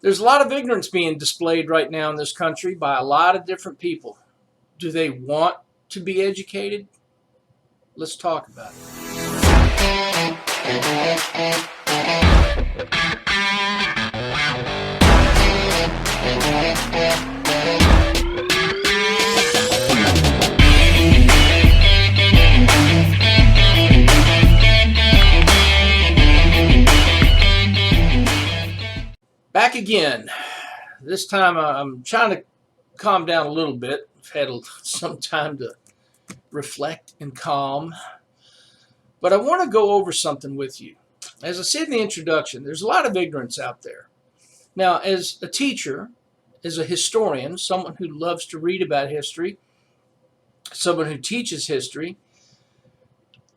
There's a lot of ignorance being displayed right now in this country by a lot of different people. Do they want to be educated? Let's talk about it. Back again. This time I'm trying to calm down a little bit. I've had some time to reflect and calm. But I want to go over something with you. As I said in the introduction, there's a lot of ignorance out there. Now, as a teacher, as a historian, someone who loves to read about history, someone who teaches history,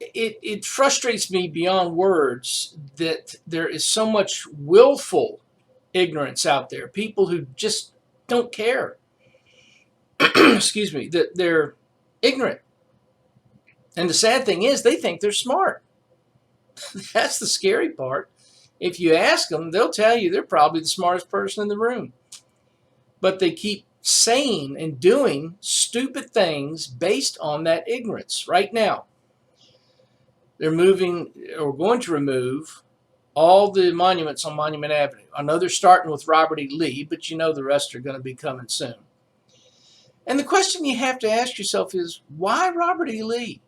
it frustrates me beyond words that there is so much willful ignorance out there. People who just don't care. Excuse me, that they're ignorant. And the sad thing is, they think they're smart. That's the scary part. If you ask them, they'll tell you they're probably the smartest person in the room. But they keep saying and doing stupid things based on that ignorance. Right now, they're moving or going to remove all the monuments on Monument Avenue. I know they're starting with Robert E. Lee, but you know the rest are going to be coming soon. And the question you have to ask yourself is, why Robert E. Lee?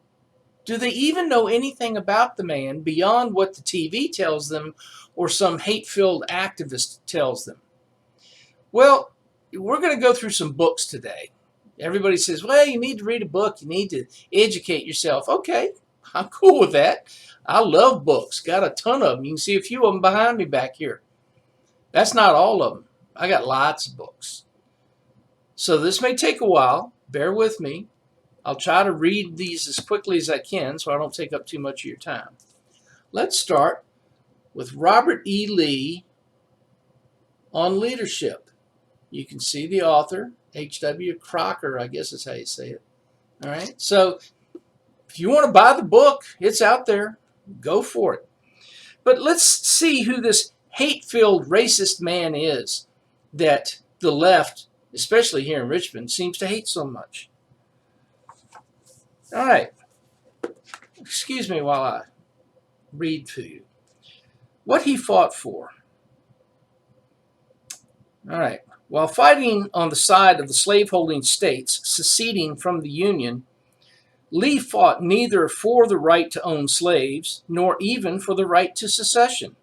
Do they even know anything about the man beyond what the TV tells them or some hate-filled activist tells them? Well, we're going to go through some books today. Everybody says, well, you need to read a book. You need to educate yourself. Okay, I'm cool with that. I love books. Got a ton of them. You can see a few of them behind me back here. That's not all of them. I got lots of books. So this may take a while. Bear with me. I'll try to read these as quickly as I can so I don't take up too much of your time. Let's start with Robert E. Lee on leadership. You can see the author, H.W. Crocker, I guess is how you say it. All right. So if you want to buy the book, it's out there. Go for it. But let's see who this hate-filled racist man is that the left, especially here in Richmond, seems to hate so much. All right. Excuse me while I read to you what he fought for. All right. While fighting on the side of the slaveholding states seceding from the Union, Lee fought neither for the right to own slaves nor even for the right to secession.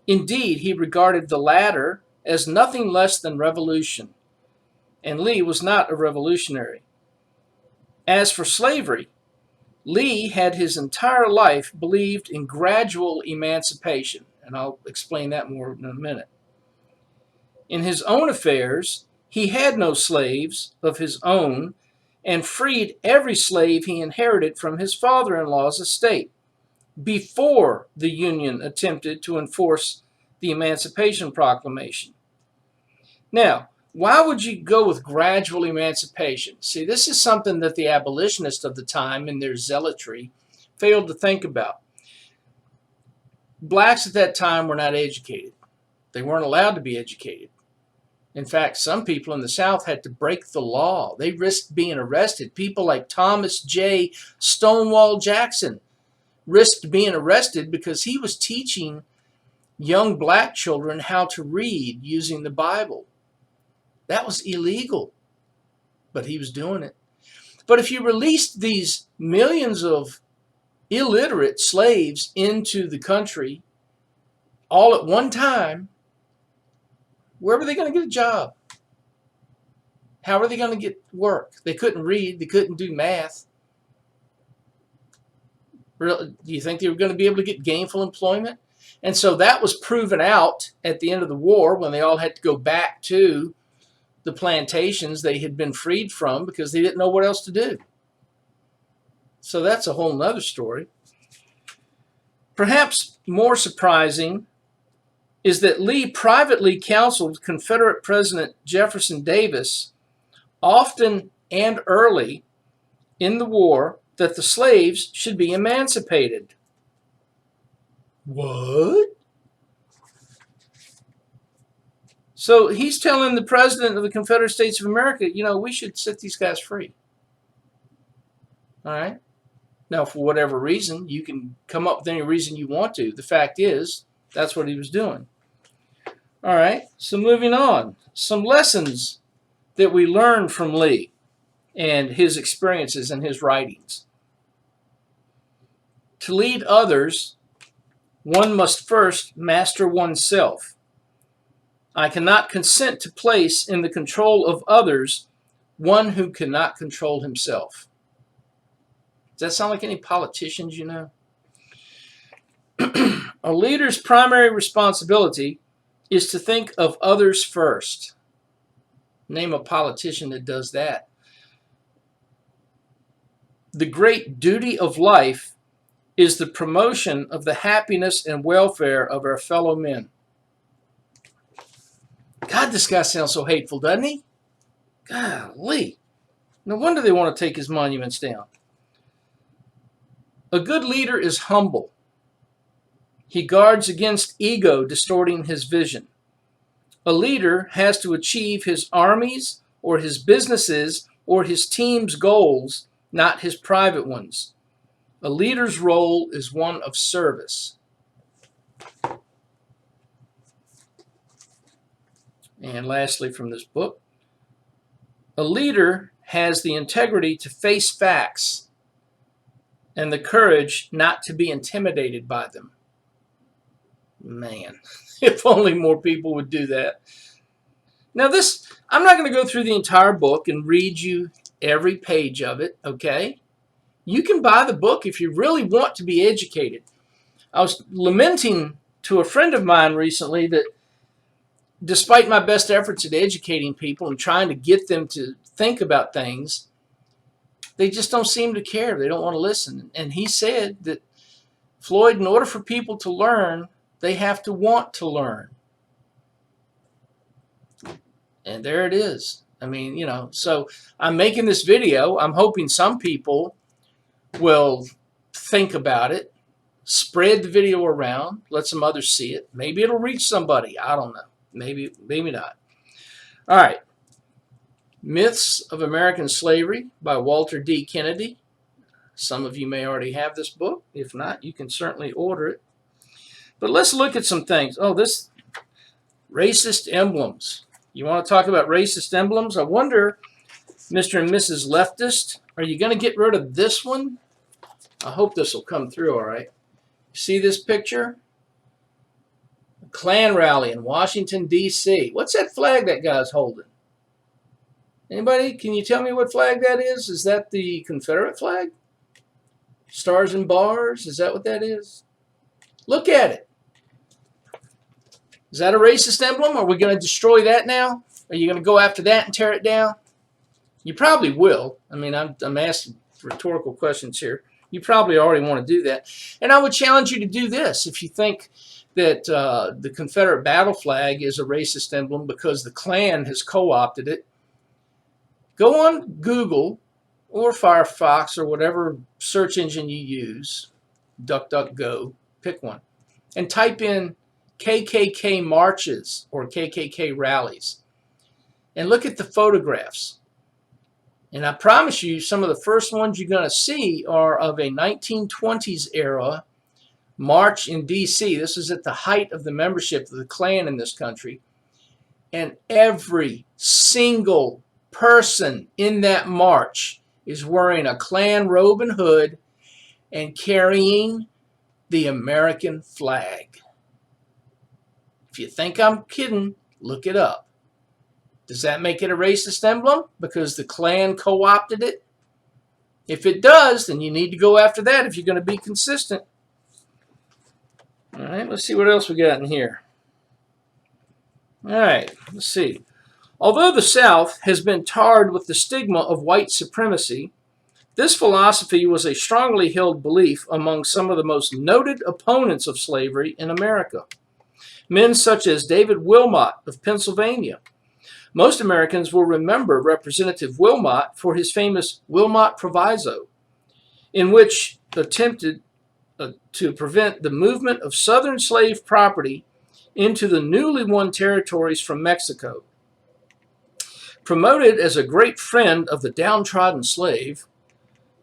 Indeed, he regarded the latter as nothing less than revolution, and Lee was not a revolutionary. As for slavery, Lee had his entire life believed in gradual emancipation, and I'll explain that more in a minute. In his own affairs, he had no slaves of his own and freed every slave he inherited from his father-in-law's estate before the Union attempted to enforce the Emancipation Proclamation. Now, why would you go with gradual emancipation? See, this is something that the abolitionists of the time in their zealotry failed to think about. Blacks at that time were not educated. They weren't allowed to be educated. In fact, some people in the South had to break the law. They risked being arrested. People like Thomas J. Stonewall Jackson risked being arrested because he was teaching young black children how to read using the Bible. That was illegal, but he was doing it. But if you released these millions of illiterate slaves into the country all at one time, where were they going to get a job? How were they going to get work? They couldn't read. They couldn't do math. Do you think they were going to be able to get gainful employment? And so that was proven out at the end of the war when they all had to go back to the plantations they had been freed from because they didn't know what else to do. So that's a whole nother story. Perhaps more surprising is that Lee privately counseled Confederate President Jefferson Davis, often and early in the war, that the slaves should be emancipated. What? So he's telling the president of the Confederate States of America, we should set these guys free. All right? Now, for whatever reason, you can come up with any reason you want to. The fact is, that's what he was doing. All right, so moving on. Some lessons that we learned from Lee and his experiences and his writings. To lead others, one must first master oneself. I cannot consent to place in the control of others one who cannot control himself. Does that sound like any politicians you know? A leader's primary responsibility is to think of others first. Name a politician that does that. The great duty of life is the promotion of the happiness and welfare of our fellow men. God, this guy sounds so hateful, doesn't he? Golly. No wonder they want to take his monuments down. A good leader is humble. He guards against ego distorting his vision. A leader has to achieve his army's or his business's or his team's goals, not his private ones. A leader's role is one of service. And lastly from this book, a leader has the integrity to face facts and the courage not to be intimidated by them. Man, if only more people would do that. Now this, I'm not going to go through the entire book and read you every page of it, okay? You can buy the book if you really want to be educated. I was lamenting to a friend of mine recently that despite my best efforts at educating people and trying to get them to think about things, they just don't seem to care. They don't want to listen. And he said that, Floyd, in order for people to learn, they have to want to learn. And there it is. I mean, so I'm making this video. I'm hoping some people will think about it, spread the video around, let some others see it. Maybe it'll reach somebody. I don't know. Maybe not. All right. Myths of American Slavery by Walter D. Kennedy. Some of you may already have this book. If not, you can certainly order it. But let's look at some things. Oh, this racist emblems. You want to talk about racist emblems? I wonder, Mr. and Mrs. Leftist, are you going to get rid of this one? I hope this will come through all right. See this picture? A Klan rally in Washington, D.C. What's that flag that guy's holding? Anybody? Can you tell me what flag that is? Is that the Confederate flag? Stars and bars? Is that what that is? Look at it. Is that a racist emblem? Are we going to destroy that now? Are you going to go after that and tear it down? You probably will. I mean, I'm asking rhetorical questions here. You probably already want to do that. And I would challenge you to do this. If you think that the Confederate battle flag is a racist emblem because the Klan has co-opted it, go on Google or Firefox or whatever search engine you use, DuckDuckGo, pick one, and type in KKK marches or KKK rallies and look at the photographs. And I promise you, some of the first ones you're going to see are of a 1920s era march in D.C. This is at the height of the membership of the Klan in this country. And every single person in that march is wearing a Klan robe and hood and carrying the American flag. If you think I'm kidding, look it up. Does that make it a racist emblem because the Klan co-opted it? If it does, then you need to go after that if you're going to be consistent. All right, let's see what else we got in here. All right, let's see. Although the South has been tarred with the stigma of white supremacy, this philosophy was a strongly held belief among some of the most noted opponents of slavery in America. Men such as David Wilmot of Pennsylvania. Most Americans will remember Representative Wilmot for his famous Wilmot Proviso, in which attempted to prevent the movement of Southern slave property into the newly won territories from Mexico. Promoted as a great friend of the downtrodden slave,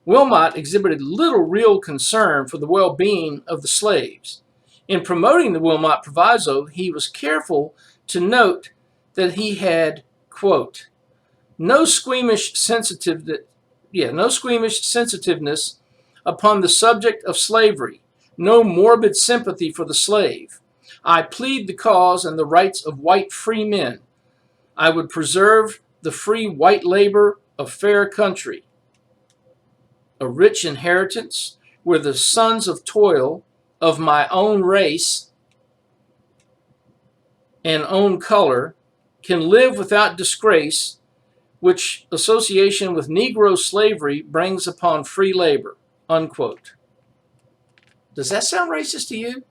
Wilmot exhibited little real concern for the well-being of the slaves. In promoting the Wilmot Proviso, he was careful to note that he had, quote, no squeamish sensitiveness upon the subject of slavery, no morbid sympathy for the slave. I plead the cause and the rights of white free men. I would preserve the free white labor of fair country. A rich inheritance where the sons of toil of my own race and own color can live without disgrace, which association with Negro slavery brings upon free labor, unquote. Does that sound racist to you?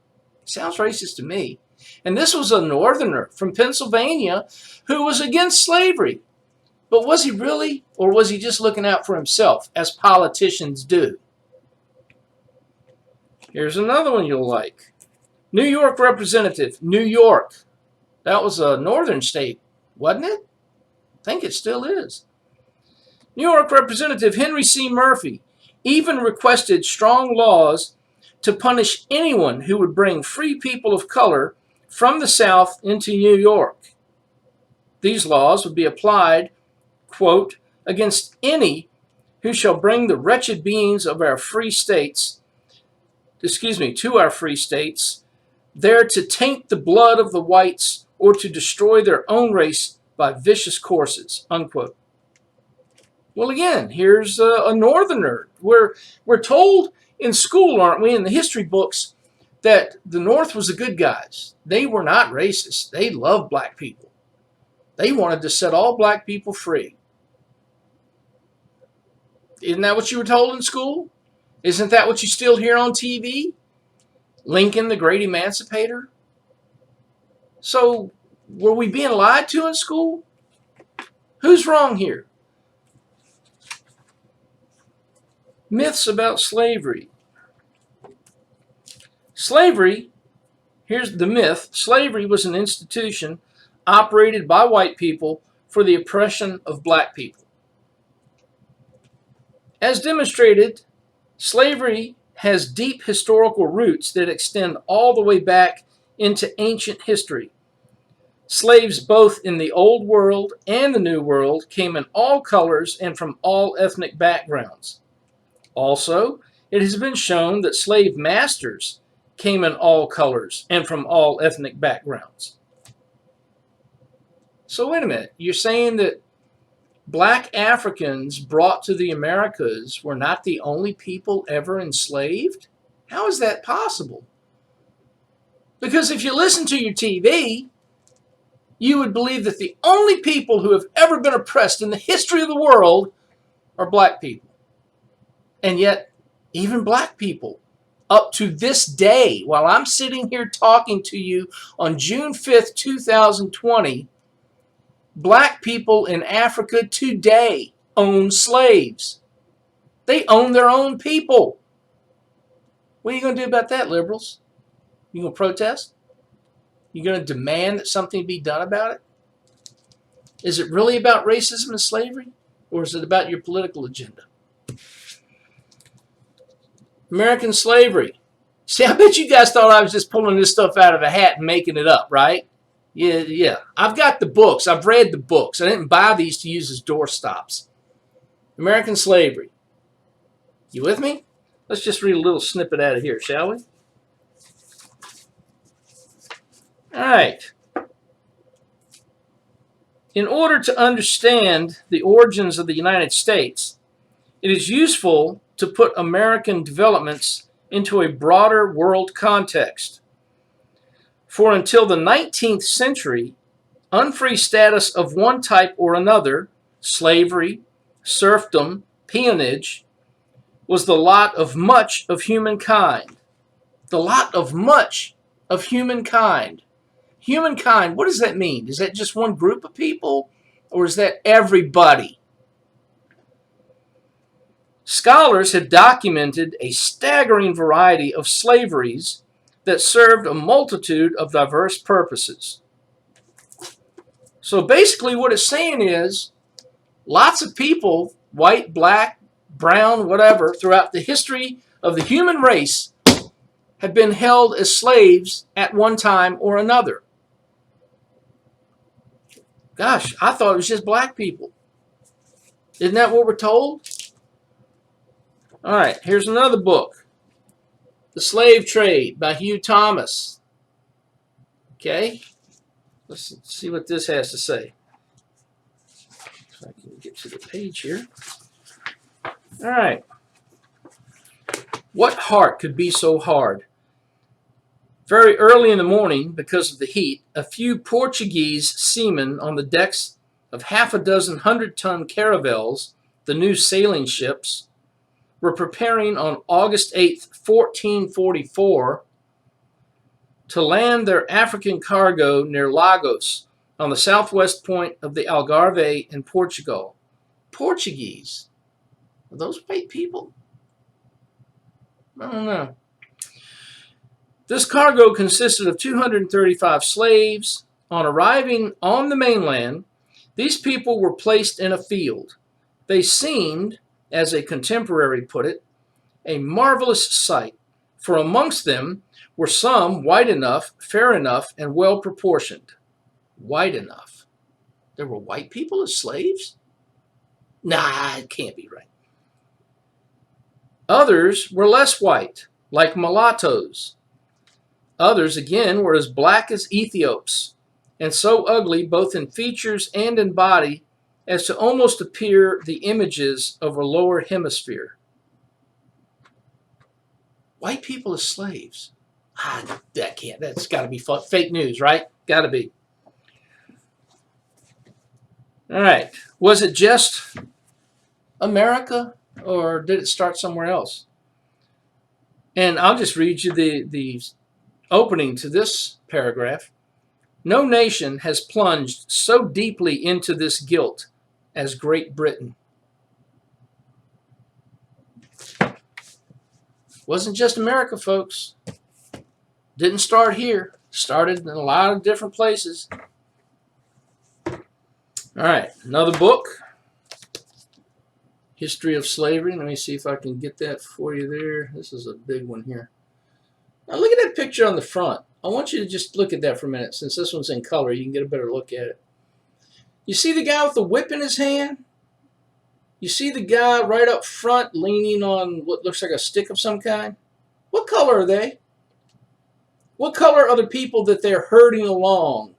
It sounds racist to me. And this was a northerner from Pennsylvania who was against slavery. But was he really, or was he just looking out for himself, as politicians do? Here's another one you'll like. New York representative, New York. That was a northern state, wasn't it? I think it still is. New York Representative Henry C. Murphy even requested strong laws to punish anyone who would bring free people of color from the South into New York. These laws would be applied, quote, against any who shall bring the wretched beings of our free states, to our free states, there to taint the blood of the whites or to destroy their own race by vicious courses, unquote. Well, again, here's a northerner. We're told in school, aren't we, in the history books, that the North was the good guys. They were not racist. They loved black people. They wanted to set all black people free. Isn't that what you were told in school? Isn't that what you still hear on TV? Lincoln, the great emancipator? So, were we being lied to in school? Who's wrong here? Myths about slavery. Slavery, here's the myth. Slavery was an institution operated by white people for the oppression of black people. As demonstrated, slavery has deep historical roots that extend all the way back into ancient history. Slaves both in the Old World and the New World came in all colors and from all ethnic backgrounds. Also, it has been shown that slave masters came in all colors and from all ethnic backgrounds. So wait a minute, you're saying that black Africans brought to the Americas were not the only people ever enslaved? How is that possible? Because if you listen to your TV, you would believe that the only people who have ever been oppressed in the history of the world are black people. And yet, even black people, up to this day, while I'm sitting here talking to you on June 5th, 2020, black people in Africa today own slaves. They own their own people. What are you going to do about that, liberals? You going to protest? You going to demand that something be done about it? Is it really about racism and slavery? Or is it about your political agenda? American slavery. See, I bet you guys thought I was just pulling this stuff out of a hat and making it up, right? Yeah. I've got the books. I've read the books. I didn't buy these to use as doorstops. American slavery. You with me? Let's just read a little snippet out of here, shall we? All right. In order to understand the origins of the United States, it is useful to put American developments into a broader world context. For until the 19th century, unfree status of one type or another, slavery, serfdom, peonage, was the lot of much of humankind. The lot of much of humankind. Humankind, what does that mean? Is that just one group of people, or is that everybody? Scholars have documented a staggering variety of slaveries that served a multitude of diverse purposes. So basically what it's saying is lots of people, white, black, brown, whatever, throughout the history of the human race have been held as slaves at one time or another. Gosh, I thought it was just black people. Isn't that what we're told? All right, here's another book. The Slave Trade by Hugh Thomas. Okay, let's see what this has to say. If I can get to the page here. All right. What heart could be so hard? Very early in the morning, because of the heat, a few Portuguese seamen on the decks of half a dozen 100-ton caravels, the new sailing ships, were preparing on August 8th, 1444, to land their African cargo near Lagos on the southwest point of the Algarve in Portugal. Portuguese? Are those white people? I don't know. This cargo consisted of 235 slaves. On arriving on the mainland, these people were placed in a field. They seemed, as a contemporary put it, a marvelous sight, for amongst them were some white enough, fair enough, and well proportioned. White enough. There were white people as slaves? Nah, it can't be right. Others were less white, like mulattoes. Others, again, were as black as Ethiops, and so ugly both in features and in body as to almost appear the images of a lower hemisphere. White people as slaves. That's got to be fake news, right? Got to be. All right. Was it just America, or did it start somewhere else? And I'll just read you the opening to this paragraph. No nation has plunged so deeply into this guilt as Great Britain. Wasn't just America, folks. Didn't start here. Started in a lot of different places. All right, another book. History of Slavery. Let me see if I can get that for you there. This is a big one here. Now look at that picture on the front. I want you to just look at that for a minute. Since this one's in color, you can get a better look at it. You see the guy with the whip in his hand? You see the guy right up front leaning on what looks like a stick of some kind? What color are they? What color are the people that they're herding along?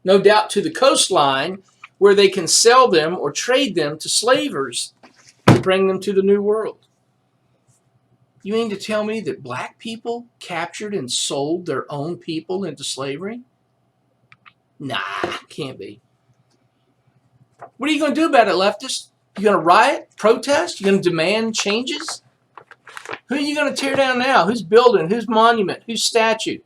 No doubt to the coastline where they can sell them or trade them to slavers to bring them to the New World. You mean to tell me that black people captured and sold their own people into slavery? Nah, can't be. What are you going to do about it, leftists? You going to riot, protest? You going to demand changes? Who are you going to tear down now? Who's building? Whose monument? Whose statue?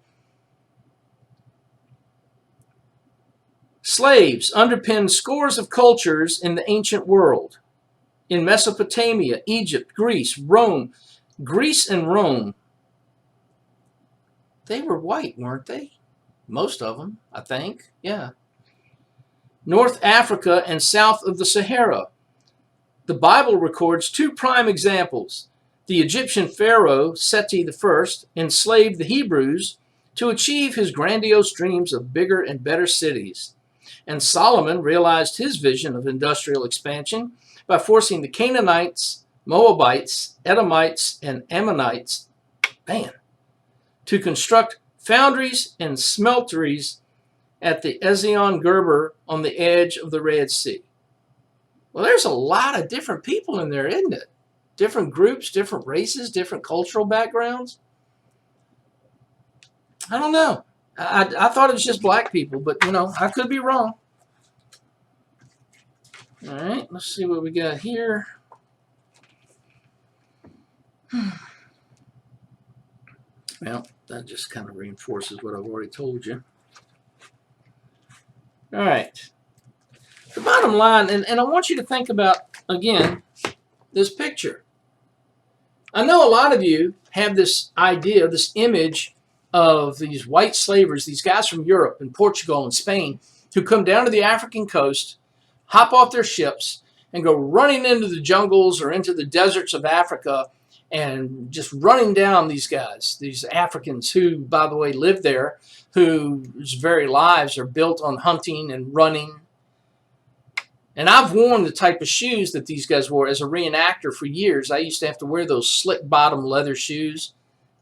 Slaves underpinned scores of cultures in the ancient world. In Mesopotamia, Egypt, Greece, Rome. Greece and Rome, they were white, weren't they? Most of them, I think. Yeah. North Africa and south of the Sahara. The Bible records two prime examples. The Egyptian pharaoh Seti I enslaved the Hebrews to achieve his grandiose dreams of bigger and better cities. And Solomon realized his vision of industrial expansion by forcing the Canaanites, Moabites, Edomites, and Ammonites, to construct foundries and smelteries at the Ezion Geber on the edge of the Red Sea. Well, there's a lot of different people in there, isn't it? Different groups, different races, different cultural backgrounds. I don't know. I thought it was just black people, but, you know, I could be wrong. All right, let's see what we got here. Well, that just kind of reinforces what I've already told you. All right. The bottom line, and I want you to think about, again, this picture. I know a lot of you have this idea, this image of these white slavers, these guys from Europe and Portugal and Spain, who come down to the African coast, hop off their ships, and go running into the jungles or into the deserts of Africa and just running down these guys, these Africans who, by the way, live there, whose very lives are built on hunting and running. And I've worn the type of shoes that these guys wore as a reenactor for years. I used to have to wear those slick bottom leather shoes.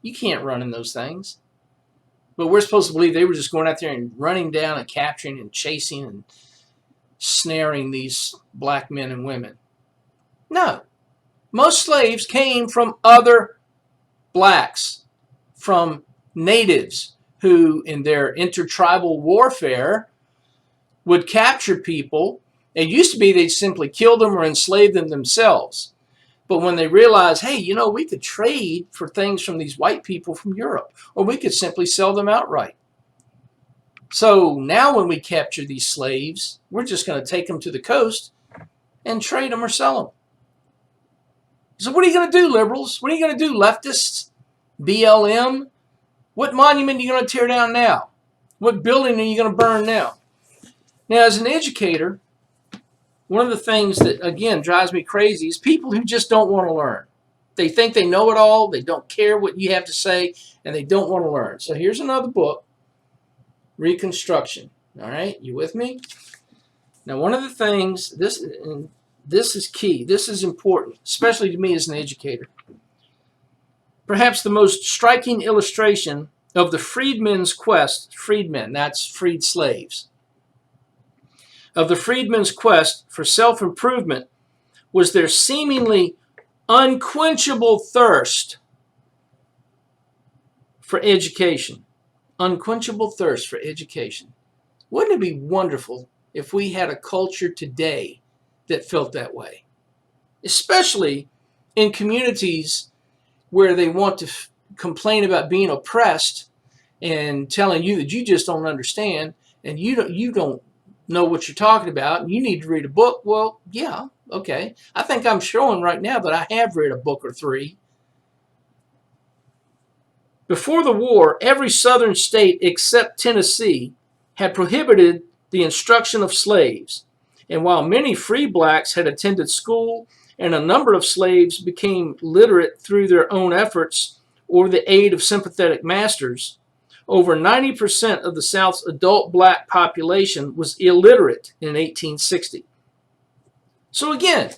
You can't run in those things. But we're supposed to believe they were just going out there and running down and capturing and chasing and snaring these black men and women. No. Most slaves came from other blacks, from natives who, in their intertribal warfare, would capture people. It used to be they'd simply kill them or enslave them themselves. But when they realized, hey, you know, we could trade for things from these white people from Europe, or we could simply sell them outright. So now when we capture these slaves, we're just going to take them to the coast and trade them or sell them. So what are you going to do, liberals? What are you going to do, leftists? BLM? What monument are you going to tear down now? What building are you going to burn now? Now, as an educator, one of the things that, again, drives me crazy is people who just don't want to learn. They think they know it all. They don't care what you have to say, and they don't want to learn. So here's another book, Reconstruction. All right, you with me? Now, one of the things, this is key. This is important, especially to me as an educator. Perhaps the most striking illustration of the freedmen's quest, freedmen, that's freed slaves, of the freedmen's quest for self-improvement was their seemingly unquenchable thirst for education. Unquenchable thirst for education. Wouldn't it be wonderful if we had a culture today that felt that way? Especially in communities where they want to complain about being oppressed and telling you that you just don't understand and you don't know what you're talking about, and you need to read a book. Well, yeah, okay. I think I'm showing right now that I have read a book or three. Before the war, every southern state except Tennessee had prohibited the instruction of slaves. And while many free blacks had attended school and a number of slaves became literate through their own efforts or the aid of sympathetic masters, over 90% of the South's adult black population was illiterate in 1860. So again,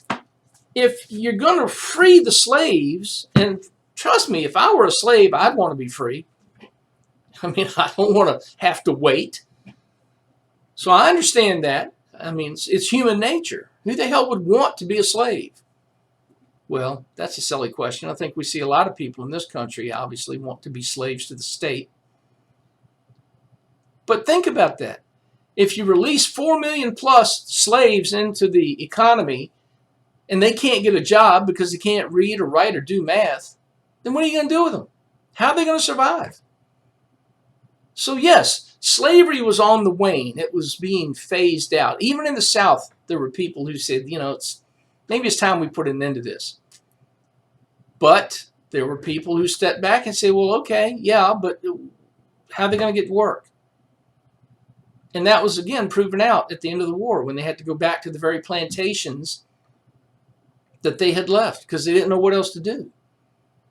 if you're going to free the slaves, and trust me, if I were a slave, I'd want to be free. I mean, I don't want to have to wait. So I understand that. I mean, it's human nature. Who the hell would want to be a slave? Well, that's a silly question. I think we see a lot of people in this country obviously want to be slaves to the state. But think about that. If you release 4 million plus slaves into the economy and they can't get a job because they can't read or write or do math, then what are you going to do with them? How are they going to survive? So yes, slavery was on the wane. It was being phased out. Even in the South, there were people who said, you know, maybe it's time we put an end to this. But there were people who stepped back and said, well, okay, yeah, but how are they going to get to work? And that was, again, proven out at the end of the war when they had to go back to the very plantations that they had left because they didn't know what else to do.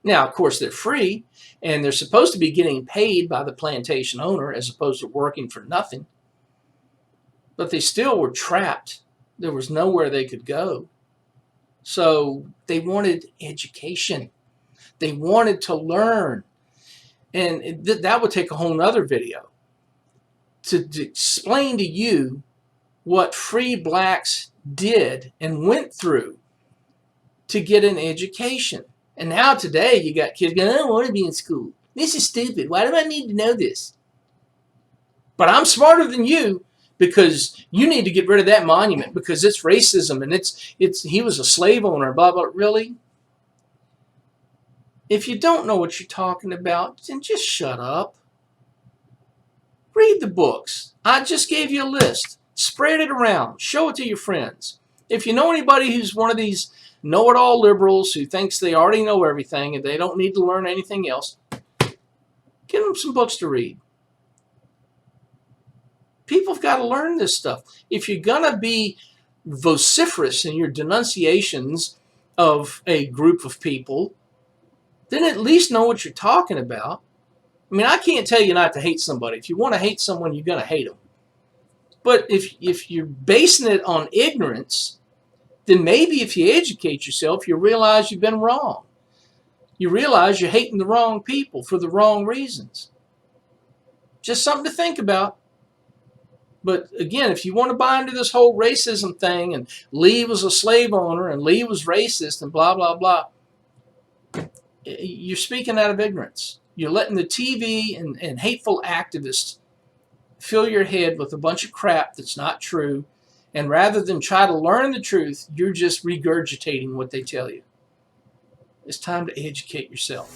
Now, of course, they're free, and they're supposed to be getting paid by the plantation owner as opposed to working for nothing. But they still were trapped. There was nowhere they could go. So they wanted education. They wanted to learn. And that would take a whole nother video to explain to you what free blacks did and went through to get an education. And now today you got kids going, I don't want to be in school. This is stupid. Why do I need to know this? But I'm smarter than you because you need to get rid of that monument because it's racism and it's he was a slave owner, blah, blah. Really? If you don't know what you're talking about, then just shut up. Read the books. I just gave you a list. Spread it around. Show it to your friends. If you know anybody who's one of these know-it-all liberals who thinks they already know everything and they don't need to learn anything else, Give them some books to read. People have got to learn this stuff. If you're going to be vociferous in your denunciations of a group of people, then at least know what you're talking about. I mean, I can't tell you not to hate somebody. If you want to hate someone, you're going to hate them. But if you're basing it on ignorance, then maybe if you educate yourself, you realize you've been wrong. You realize you're hating the wrong people for the wrong reasons. Just something to think about. But again, if you want to buy into this whole racism thing and Lee was a slave owner and Lee was racist and blah, blah, blah, you're speaking out of ignorance. You're letting the TV and hateful activists fill your head with a bunch of crap that's not true. And rather than try to learn the truth, you're just regurgitating what they tell you. It's time to educate yourself.